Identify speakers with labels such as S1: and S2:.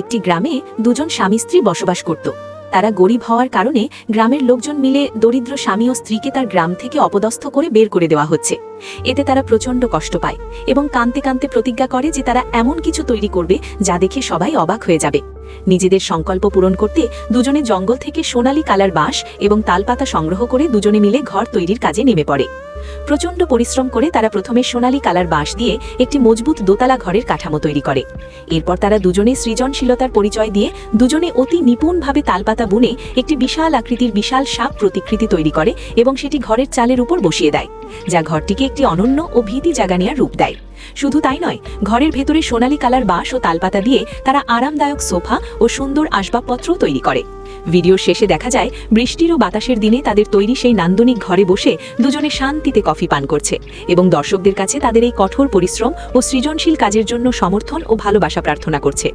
S1: একটি গ্রামে দুজন স্বামী স্ত্রী বসবাস করত। তারা গরিব হওয়ার কারণে গ্রামের লোকজন মিলে দরিদ্র স্বামী ও স্ত্রীকে তার গ্রাম থেকে অপদস্থ করে বের করে দেওয়া হচ্ছে। এতে তারা প্রচণ্ড কষ্ট পায় এবং কাঁদতে কাঁদতে প্রতিজ্ঞা করে যে তারা এমন কিছু তৈরি করবে যা দেখে সবাই অবাক হয়ে যাবে। নিজেদের সংকল্প পূরণ করতে দুজনে জঙ্গল থেকে সোনালী কালার বাঁশ এবং তালপাতা সংগ্রহ করে দুজনে মিলে ঘর তৈরির কাজে নেমে পড়ে। প্রচণ্ড পরিশ্রম করে তারা প্রথমে সোনালী কালার বাঁশ দিয়ে একটি মজবুত দোতলা ঘরের কাঠামো তৈরি করে। এরপর তারা দুজনে সৃজনশীলতার পরিচয় দিয়ে দুজনে অতি নিপুণভাবে তালপাতা বুনে একটি বিশাল আকৃতির বিশাল সাপ প্রতিকৃতি তৈরি করে এবং সেটি ঘরের চালের উপর বসিয়ে দেয়, যা ঘরটিকে একটি অনন্য ও ভীতি জাগানিয়ার রূপ দেয়। শুধু তাই নয়, ঘরের ভেতরে সোনালী কালার বাঁশ ও তালপাতা দিয়ে তারা আরামদায়ক সোফা ও সুন্দর আসবাবপত্রও তৈরি করে। ভিডিওর শেষে দেখা যায় বৃষ্টির ও বাতাসের দিনে তাদের তৈরি সেই নান্দনিক ঘরে বসে দুজনে শান্তিতে কফি পান করছে এবং দর্শকদের কাছে তাদের এই কঠোর পরিশ্রম ও সৃজনশীল কাজের জন্য সমর্থন ও ভালোবাসা প্রার্থনা করছে।